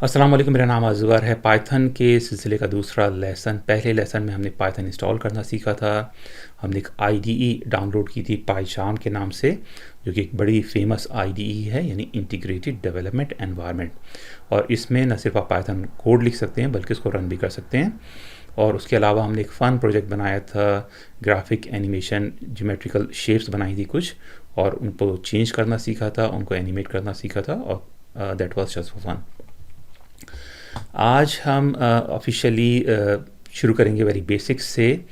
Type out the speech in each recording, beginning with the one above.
अस्सलाम वालेकुम, मेरा नाम अज़वर है। पाइथन के सिलसिले का दूसरा लेसन। पहले लेसन में हमने पाइथन इंस्टॉल करना सीखा था। हमने एक आईडीई डाउनलोड की थी पाइचार्म के नाम से, जो कि एक बड़ी फेमस आईडीई है, यानी इंटीग्रेटेड डेवलपमेंट एनवायरनमेंट। और इसमें न सिर्फ आप पाइथन कोड लिख सकते हैं बल्कि इसको रन भी कर सकते हैं। और उसके अलावा हमने एक फ़न प्रोजेक्ट बनाया था, ग्राफिक एनिमेशन, ज्योमेट्रिकल शेप्स बनाई थी कुछ, और उनको चेंज करना सीखा था, उनको एनिमेट करना सीखा था, और that was just for fun. आज हम ऑफिशियली शुरू करेंगे वेरी बेसिक्स से,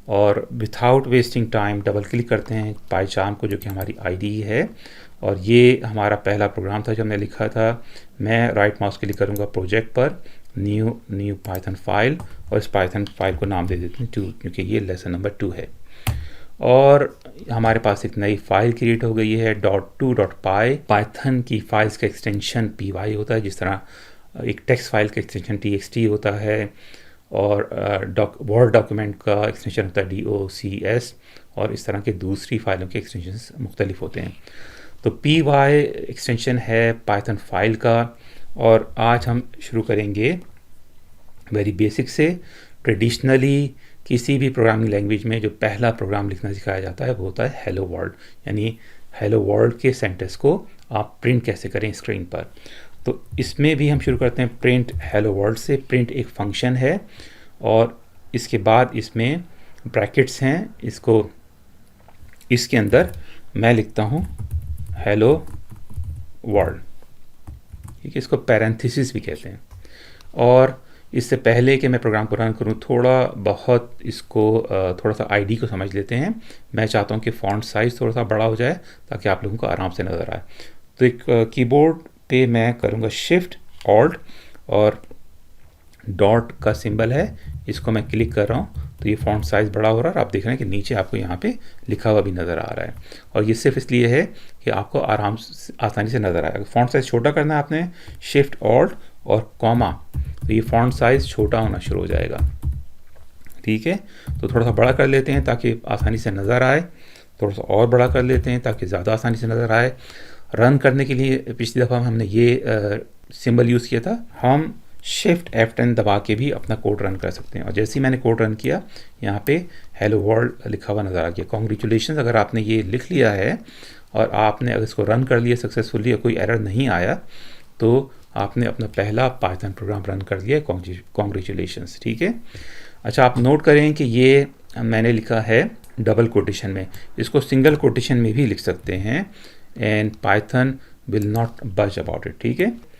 और without wasting time double click करते हैं पाइचार्म को, जो कि हमारी आईडी है। और ये हमारा पहला प्रोग्राम था जो हमने लिखा था। मैं राइट माउस क्लिक करूँगा प्रोजेक्ट पर, न्यू पाइथन फाइल, और इस पाइथन फाइल को नाम दे देते हैं 2, क्योंकि ये लेसन नंबर 2 है। और हमारे पास एक नई फाइल क्रिएट हो गई है .2.py। पाइथन की फाइल्स का एक्सटेंशन py होता है, जिस तरह एक टेक्स्ट फाइल का एक्सटेंशन txt होता है, और वर्ड डॉक्यूमेंट का एक्सटेंशन होता है docs, और इस तरह के दूसरी फाइलों के एक्सटेंशन मुख्तलिफ होते हैं। तो py एक्सटेंशन है पाइथन फाइल का। और आज हम शुरू करेंगे वेरी बेसिक से। ट्रेडिशनली किसी भी प्रोग्रामिंग लैंग्वेज में जो पहला प्रोग्राम लिखना सिखाया जाता है वो होता है हेलो वर्ल्ड, यानी हेलो वर्ल्ड के सेंटेंस को आप प्रिंट कैसे करें स्क्रीन पर। तो इसमें भी हम शुरू करते हैं प्रिंट हेलो वर्ल्ड से। प्रिंट एक फंक्शन है, और इसके बाद इसमें ब्रैकेट्स हैं। इसके अंदर मैं लिखता हूँ हेलो वर्ल्ड, ठीक है। इसको पैरेंथेसिस भी कहते हैं। और इससे पहले कि मैं प्रोग्राम को रन करूँ, थोड़ा सा आईडी को समझ लेते हैं। मैं चाहता हूँ कि फ़ॉन्ट साइज़ थोड़ा सा बड़ा हो जाए ताकि आप लोगों को आराम से नज़र आए। तो एक कीबोर्ड पे मैं करूँगा शिफ्ट ऑल्ट, और डॉट का सिंबल है, इसको मैं क्लिक कर रहा हूँ तो ये फ़ॉन्ट साइज़ बड़ा हो रहा है। और आप देख रहे हैं कि नीचे आपको यहाँ पे लिखा हुआ भी नज़र आ रहा है। और ये सिर्फ इसलिए है कि आपको आसानी से नज़र आएगा। फ़ॉन्ट साइज़ छोटा करना है आपने, शिफ्ट ऑल्ट और कॉमा, तो ये फ़ॉन्ट साइज़ छोटा होना शुरू हो जाएगा, ठीक है। तो थोड़ा सा बड़ा कर लेते हैं ताकि आसानी से नज़र आए, थोड़ा सा और बड़ा कर लेते हैं ताकि ज़्यादा आसानी से नज़र आए। रन करने के लिए पिछली दफ़ा हमने ये सिंबल यूज़ किया था। हम शिफ्ट F10 दबा के भी अपना कोड रन कर सकते हैं। और जैसे ही मैंने कोड रन किया, यहाँ पे हेलो वर्ल्ड लिखा हुआ नज़र आ गया। कॉन्ग्रेचुलेशन, अगर आपने ये लिख लिया है और आपने अगर इसको रन कर लिया सक्सेसफुली और कोई एरर नहीं आया, तो आपने अपना पहला पाइथन प्रोग्राम रन कर दिया। कॉन्ग्रेचुलेशंस, ठीक है। अच्छा, आप नोट करें कि ये मैंने लिखा है डबल कोटेशन में। इसको सिंगल कोटेशन में भी लिख सकते हैं, एंड पाइथन विल नॉट बज अबाउट इट, ठीक है।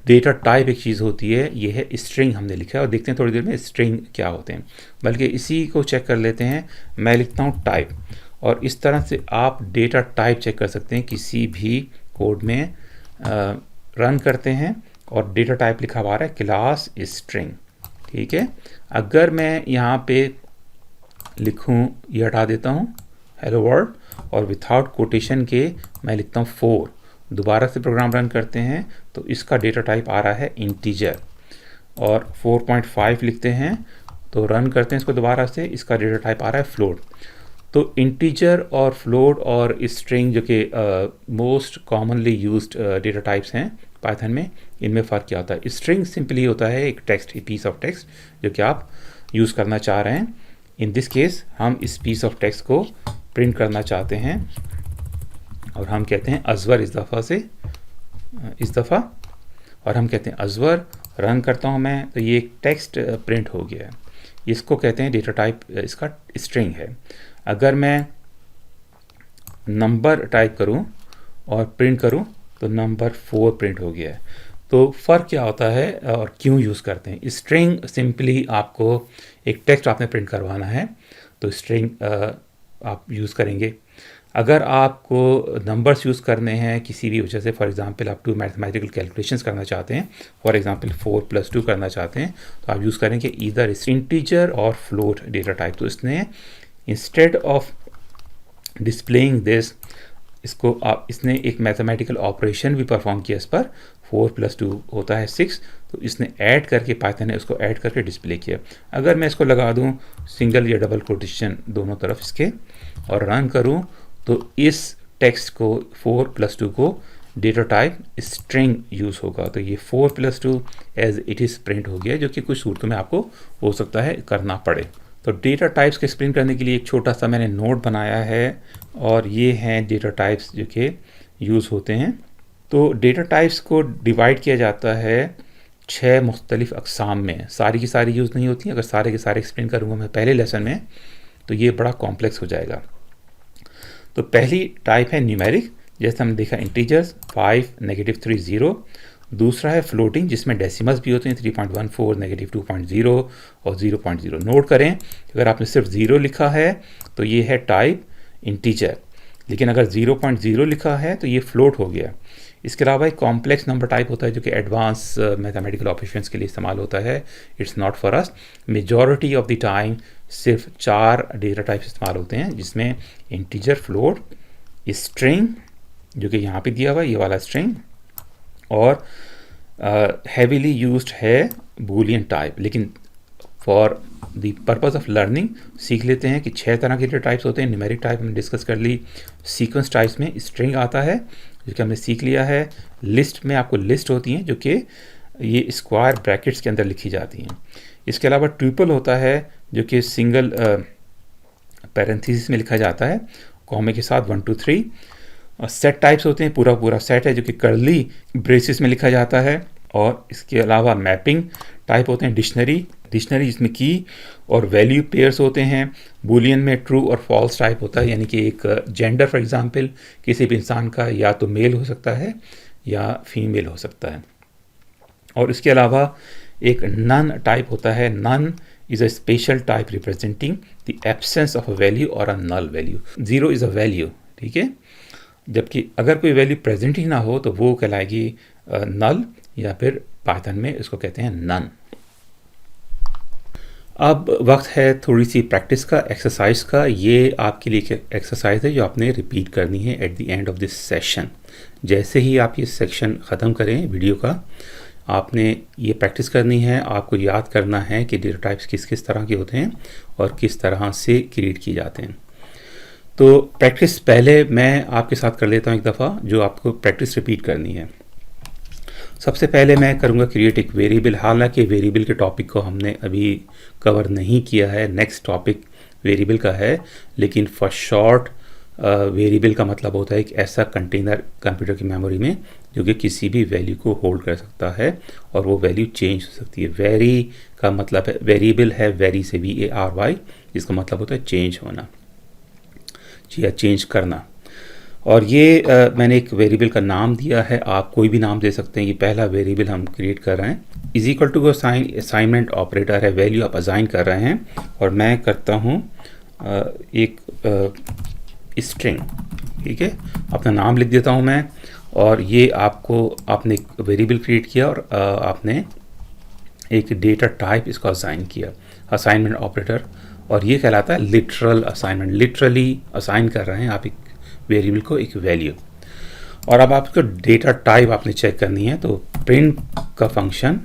डेटा टाइप एक चीज़ होती है, ये है स्ट्रिंग हमने लिखा है, और देखते हैं थोड़ी देर में स्ट्रिंग क्या होते हैं। बल्कि इसी को चेक कर लेते हैं। मैं लिखता हूँ टाइप, और इस तरह से आप डेटा टाइप चेक कर सकते हैं किसी भी कोड में। रन करते हैं और डेटा टाइप लिखा हुआ है क्लास स्ट्रिंग, ठीक है। अगर मैं यहाँ पे लिखूँ, ये हटा देता हूँ हेलो वर्ल्ड, और विथआउट कोटेशन के मैं लिखता हूँ 4। दोबारा से प्रोग्राम रन करते हैं तो इसका डेटा टाइप आ रहा है इंटीजर, और 4.5 लिखते हैं तो रन करते हैं इसको दोबारा से, इसका डेटा टाइप आ रहा है फ्लोट। तो इंटीजर और फ्लोट और स्ट्रिंग, जो कि most commonly used data types हैं पाइथन में, इनमें फ़र्क क्या होता है। स्ट्रिंग सिंपली होता है एक टेक्स्ट, एक पीस ऑफ टेक्स्ट जो कि आप यूज़ करना चाह रहे हैं। इन दिस केस हम इस पीस ऑफ टेक्स्ट को प्रिंट करना चाहते हैं, और हम कहते हैं अज़वर इस दफ़ा, और हम कहते हैं अज़वर। रन करता हूँ मैं तो ये एक टेक्स्ट प्रिंट हो गया है। इसको कहते हैं डेटा टाइप, इसका स्ट्रिंग है। अगर मैं नंबर टाइप करूँ और प्रिंट करूँ तो नंबर 4 प्रिंट हो गया है। तो फ़र्क क्या होता है और क्यों यूज़ करते हैं। स्ट्रिंग सिंपली आपको एक टेक्स्ट आपने प्रिंट करवाना है तो स्ट्रिंग आप यूज़ करेंगे। अगर आपको नंबर्स यूज़ करने हैं किसी भी वजह से, फॉर एग्जांपल आप 2 मैथमेटिकल कैलकुलेशंस करना चाहते हैं, फॉर एग्जांपल 4 + 2 करना चाहते हैं, तो आप यूज़ करेंगे ईदर इंटीजर और फ्लोट डेटा टाइप। तो इसने इंस्टेड ऑफ डिस्प्लेइंग दिस, इसने एक मैथमेटिकल ऑपरेशन भी परफॉर्म किया इस पर। 4 + 2 होता है 6, तो इसने ऐड करके, पाइथन ने उसको ऐड करके डिस्प्ले किया। अगर मैं इसको लगा दूं सिंगल या डबल कोटेशन दोनों तरफ इसके, और रन करूं, तो इस टेक्स्ट को 4 + 2 को डेटा टाइप स्ट्रिंग यूज़ होगा। तो ये 4+2 एज इट इज़ प्रिंट हो गया, जो कि कुछ सूरतों में आपको हो सकता है करना पड़े। तो डेटा टाइप्स को एक्सप्लेन करने के लिए एक छोटा सा मैंने नोट बनाया है, और ये हैं डेटा टाइप्स जो कि यूज़ होते हैं। तो डेटा टाइप्स को डिवाइड किया जाता है 6 मुख्तलिफ अक़साम में। सारी की सारी यूज़ नहीं होती, अगर सारे के सारे एक्सप्लेन करूँगा मैं पहले लेसन में तो ये बड़ा कॉम्प्लेक्स हो जाएगा। तो पहली टाइप है न्यूमेरिक, जैसे हमने देखा इंटीजर्स 5, -3, 0। दूसरा है फ्लोटिंग, जिसमें डेसिमल्स भी होते हैं 3.14, -2.0 और 0.0। नोट करें अगर आपने सिर्फ 0 लिखा है तो ये है टाइप इंटीजर, लेकिन अगर 0.0 लिखा है तो ये फ्लोट हो गया। इसके अलावा एक कॉम्प्लेक्स नंबर टाइप होता है जो कि एडवांस मैथमेटिकल ऑपरेशंस के लिए इस्तेमाल होता है। It's not for us. Majority of the time सिर्फ 4 डेटा टाइप्स इस्तेमाल होते हैं, जिसमें इंटीजर, फ्लोट, स्ट्रिंग जो कि यहाँ पे दिया हुआ है ये वाला स्ट्रिंग, और हैवीली यूज्ड है बूलियन टाइप। लेकिन for the purpose of learning सीख लेते हैं कि 6 तरह के डेटा टाइप्स होते हैं। न्यूमेरिक टाइप हमने डिस्कस कर ली। सीक्वेंस टाइप्स में स्ट्रिंग आता है जो कि हमने सीख लिया है। लिस्ट में आपको लिस्ट होती हैं जो कि ये स्क्वायर ब्रैकेट्स के अंदर लिखी जाती हैं। इसके अलावा ट्रिपल होता है जो कि सिंगल पैरेंथेसिस में लिखा जाता है कॉमे के साथ 1 2 3। और सेट टाइप्स होते हैं, पूरा पूरा सेट है जो कि कर्ली ब्रेसिस में लिखा जाता है। और इसके अलावा मैपिंग टाइप होते हैं, डिक्शनरी जिसमें की और वैल्यू पेयर्स होते हैं। बूलियन में ट्रू और फॉल्स टाइप होता है, यानी कि एक जेंडर फॉर एग्जांपल किसी भी इंसान का या तो मेल हो सकता है या फीमेल हो सकता है। और इसके अलावा एक नन टाइप होता है। None is a special type representing the absence of a value और a null value. 0 is a value, ठीक है, जबकि अगर कोई वैल्यू प्रेजेंट ही ना हो तो वो कहलाएगी नल, या फिर पाइथन में इसको कहते हैं नन। अब वक्त है थोड़ी सी प्रैक्टिस का, एक्सरसाइज का। ये आपके लिए एक एक्सरसाइज है जो आपने रिपीट करनी है at the end of this session. जैसे ही आप ये सेक्शन ख़त्म करें वीडियो का, आपने ये प्रैक्टिस करनी है। आपको याद करना है कि डेटा टाइप्स किस किस तरह के होते हैं और किस तरह से क्रिएट किए जाते हैं। तो प्रैक्टिस पहले मैं आपके साथ कर लेता हूँ एक दफ़ा, जो आपको प्रैक्टिस रिपीट करनी है। सबसे पहले मैं करूँगा क्रिएट एक वेरिएबल। हालांकि वेरिएबल के टॉपिक को हमने अभी कवर नहीं किया है, नेक्स्ट टॉपिक वेरिएबल का है, लेकिन फॉर शॉर्ट वेरिएबल का मतलब होता है एक ऐसा कंटेनर कंप्यूटर की मेमोरी में जो कि किसी भी वैल्यू को होल्ड कर सकता है और वो वैल्यू चेंज हो सकती है। वेरी का मतलब है, वेरिएबल है वेरी से VARY, जिसका मतलब होता है चेंज होना या चेंज करना। और ये मैंने एक वेरिएबल का नाम दिया है, आप कोई भी नाम दे सकते हैं। ये पहला वेरिएबल हम क्रिएट कर रहे हैं। Is equal to assignment operator है, वैल्यू आप असाइन कर रहे हैं, और मैं करता हूँ एक स्ट्रिंग, ठीक है, अपना नाम लिख देता हूँ मैं। और ये आपने एक वेरिएबल क्रिएट किया और आपने एक डेटा टाइप इसको असाइन किया, असाइनमेंट ऑपरेटर, और ये कहलाता है लिटरल असाइनमेंट। लिटरली असाइन कर रहे हैं आप एक वेरिएबल को एक वैल्यू। और अब आपको डेटा टाइप आपने चेक करनी है, तो प्रिंट का फंक्शन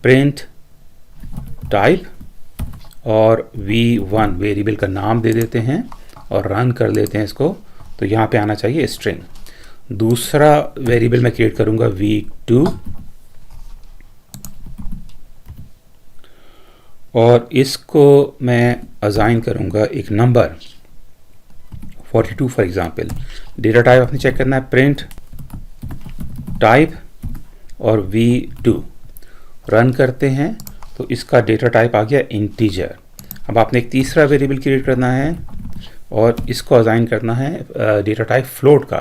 प्रिंट टाइप और v1 वेरिएबल का नाम दे देते हैं और रन कर लेते हैं इसको। तो यहाँ पे आना चाहिए स्ट्रिंग। दूसरा वेरिएबल मैं क्रिएट करूँगा v2, और इसको मैं असाइन करूँगा एक number 42 for example. Data type आपने चेक करना है प्रिंट टाइप और v2। रन करते हैं तो इसका डेटा टाइप आ गया इंटीजर। अब आपने एक तीसरा वेरिएबल क्रिएट करना है और इसको असाइन करना है डेटा टाइप फ्लोट का।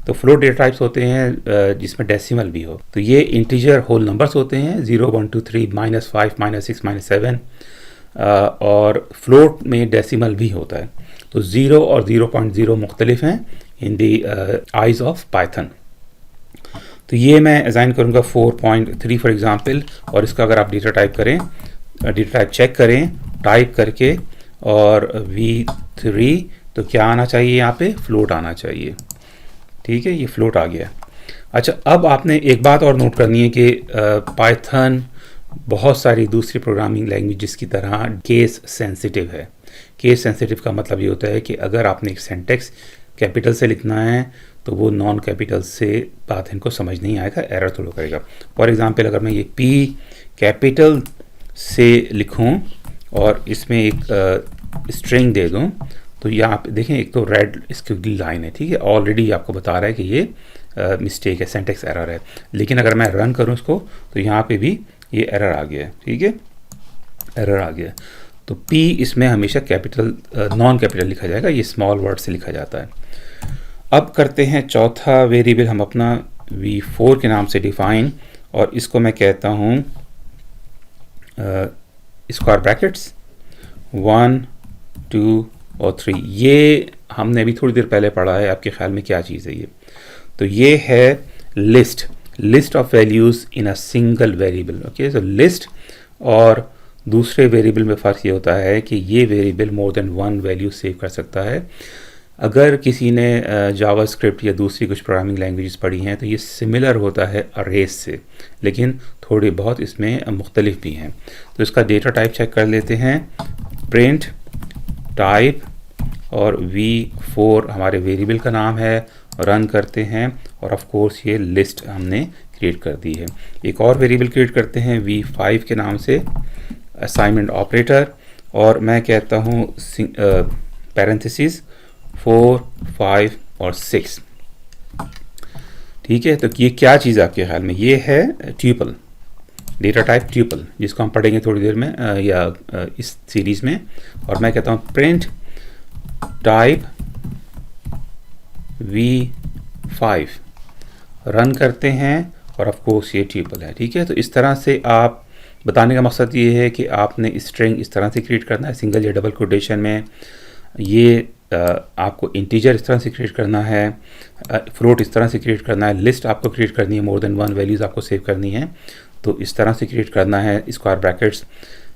तो फ्लोट डेटा टाइप्स होते हैं जिसमें डेसिमल भी हो। तो ये इंटीजर होल नंबर्स होते हैं 0 1 2 3 -5 -6 -7, और फ्लोट में डेसिमल भी होता है। तो 0 और 0.0 मुख्तलिफ हैं इन दी आइज़ ऑफ पाइथन। तो ये मैं असाइन करूँगा 4.3 फॉर एग्जांपल, और इसका अगर आप डेटा टाइप करें, डेटा टाइप चेक करें टाइप करके, और v3, तो क्या आना चाहिए यहाँ पे, फ्लोट आना चाहिए, ठीक है, ये फ्लोट आ गया। अच्छा, अब आपने एक बात और नोट करनी है कि पाइथन बहुत सारी दूसरी प्रोग्रामिंग लैंग्वेजेस की तरह केस सेंसिटिव है। केस सेंसिटिव का मतलब ये होता है कि अगर आपने एक सेंटेक्स कैपिटल से लिखना है तो वो नॉन कैपिटल से बात इनको समझ नहीं आएगा, एरर थोड़ा करेगा। फॉर एग्जांपल अगर मैं ये P कैपिटल से लिखूं और इसमें एक स्ट्रिंग दे दूं, तो यहाँ पे देखें एक तो रेड इसकी लाइन है, ठीक है, ऑलरेडी आपको बता रहा है कि ये मिस्टेक है, सिंटैक्स एरर है। लेकिन अगर मैं रन करूं इसको तो यहाँ पे भी ये एरर आ गया है, ठीक है, एरर आ गया। तो P इसमें हमेशा कैपिटल नॉन कैपिटल लिखा जाएगा, ये स्मॉल वर्ड से लिखा जाता है। अब करते हैं चौथा वेरिएबल हम अपना v4 के नाम से डिफाइन, और इसको मैं कहता हूँ स्क्वायर ब्रैकेट्स 1 2 और 3। ये हमने अभी थोड़ी देर पहले पढ़ा है, आपके ख्याल में क्या चीज़ है ये? तो ये है list of values in a single variable. Okay, so list और दूसरे वेरिएबल में फ़र्क ये होता है कि ये variable more than one value save कर सकता है। अगर किसी ने जावास्क्रिप्ट या दूसरी कुछ प्रोग्रामिंग लैंग्वेजेस पढ़ी हैं तो ये सिमिलर होता है अरेज से, लेकिन थोड़ी बहुत इसमें मुख्तलिफ भी हैं। तो इसका डेटा टाइप चेक कर लेते हैं, प्रिंट टाइप, और v4 हमारे वेरिएबल का नाम है, रन करते हैं, और ऑफ कोर्स ये लिस्ट हमने क्रिएट कर दी है। एक और वेरिएबल क्रिएट करते हैं v5 के नाम से, असाइनमेंट ऑपरेटर, और मैं कहता हूँ पैरेंथेसिस 4 5 और 6, ठीक है। तो ये क्या चीज़ आपके ख्याल में? ये है ट्यूपल, डेटा टाइप ट्यूपल, जिसको हम पढ़ेंगे थोड़ी देर में या इस सीरीज़ में। और मैं कहता हूँ प्रिंट टाइप v5, रन करते हैं, और ऑफ कोर्स ये ट्यूपल है, ठीक है। तो इस तरह से आप बताने का मकसद ये है कि आपने स्ट्रिंग इस तरह से क्रिएट करना है, सिंगल या डबल कोटेशन में। ये आपको इंटीजर इस तरह से क्रिएट करना है, फ्लोट इस तरह से क्रिएट करना है, लिस्ट आपको क्रिएट करनी है, मोर देन वन वैल्यूज़ आपको सेव करनी है, तो इस तरह से क्रिएट करना है, स्क्वायर ब्रैकेट्स।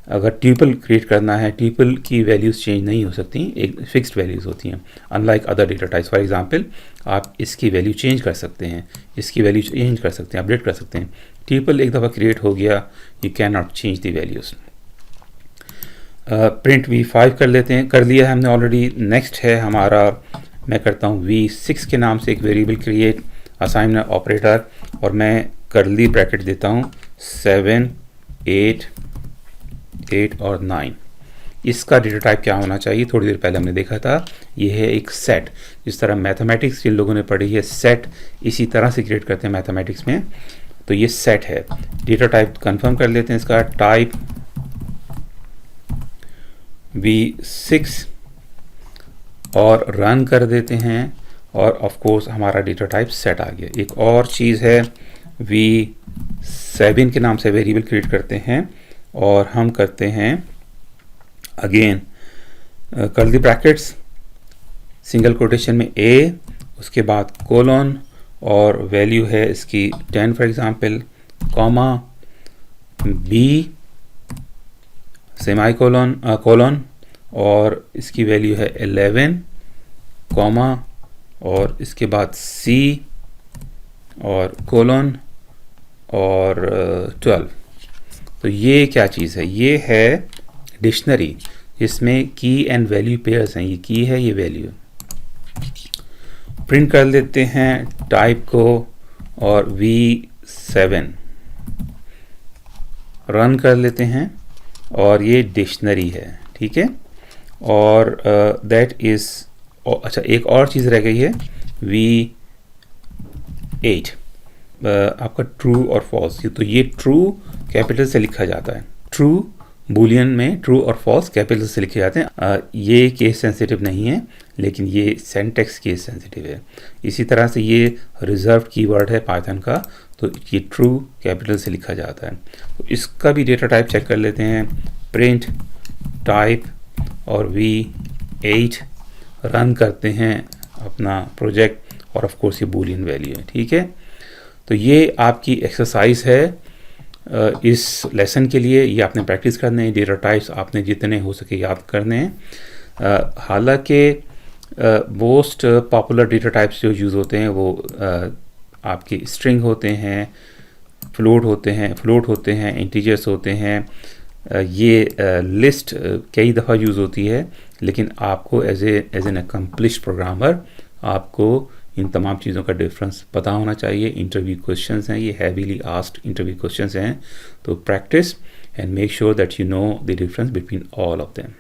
अगर ट्यूपल क्रिएट करना है, ट्यूपल की वैल्यूज़ चेंज नहीं हो सकती, एक फिक्स्ड वैल्यूज़ होती हैं, unlike other data types. For example आप इसकी वैल्यू चेंज कर सकते हैं, इसकी वैल्यू चेंज कर सकते हैं, अपडेट कर सकते हैं। ट्यूपल एक दफ़ा क्रिएट हो गया, you can not change the values. Print v5 कर लेते हैं, कर लिया है हमने ऑलरेडी। नेक्स्ट है हमारा, मैं करता हूँ v6 के नाम से एक वेरिएबल क्रिएट, असाइनमेंट ऑपरेटर, और मैं कर्ली ब्रैकेट देता हूँ 7 8 8 और 9। इसका डेटा टाइप क्या होना चाहिए? थोड़ी देर पहले हमने देखा था, ये है एक सेट। जिस तरह मैथमेटिक्स जिन लोगों ने पढ़ी है, सेट इसी तरह से क्रिएट करते हैं मैथमेटिक्स में, तो ये सेट है। डेटा टाइप कंफर्म कर लेते हैं, इसका टाइप v6 और रन कर देते हैं, और ऑफ कोर्स हमारा डेटा टाइप सेट आ गया। एक और चीज़ है, v7 के नाम से वेरिएबल क्रिएट करते हैं, और हम करते हैं again curly brackets, single quotation में a, उसके बाद कोलोन, और वैल्यू है इसकी 10 for example, comma b semicolon, और इसकी वैल्यू है 11, कॉमा, और इसके बाद c और कोलोन और 12। तो ये क्या चीज़ है? ये है डिक्शनरी, जिसमें की एंड वैल्यू पेयर्स हैं। ये की है, ये वैल्यू। प्रिंट कर लेते हैं टाइप को, और v7 रन कर लेते हैं, और ये डिक्शनरी है, ठीक है। और दैट इज़, अच्छा एक और चीज़ रह गई है, v8 आपका ट्रू और फॉल्स। तो ये ट्रू कैपिटल से लिखा जाता है, ट्रू बूलियन में ट्रू और फॉल्स कैपिटल से लिखे जाते हैं। ये केस सेंसिटिव नहीं है, लेकिन ये सिंटैक्स केस सेंसिटिव है। इसी तरह से ये रिजर्व्ड कीवर्ड है पाइथन का, तो ये ट्रू कैपिटल से लिखा जाता है। तो इसका भी डेटा टाइप चेक कर लेते हैं, प्रिंट टाइप और v8, रन करते हैं अपना प्रोजेक्ट, और ऑफ कोर्स ये बूलियन वैल्यू है, ठीक है। तो ये आपकी एक्सरसाइज है इस लेसन के लिए। ये आपने प्रैक्टिस करने हैं, डेटा टाइप्स आपने जितने हो सके याद करने हैं। हालांकि मोस्ट पॉपुलर डेटा टाइप्स जो यूज़ होते हैं वो आपके स्ट्रिंग होते हैं, फ्लोट होते हैं, इंटीजर्स होते हैं। ये लिस्ट कई दफ़ा यूज़ होती है, लेकिन आपको एज एन अकम्प्लिश्ड प्रोग्रामर आपको इन तमाम चीज़ों का डिफरेंस पता होना चाहिए। इंटरव्यू क्वेश्चंस हैं, ये हैवीली आस्क्ड इंटरव्यू क्वेश्चंस हैं, तो practice and make sure that you know the difference between all of them.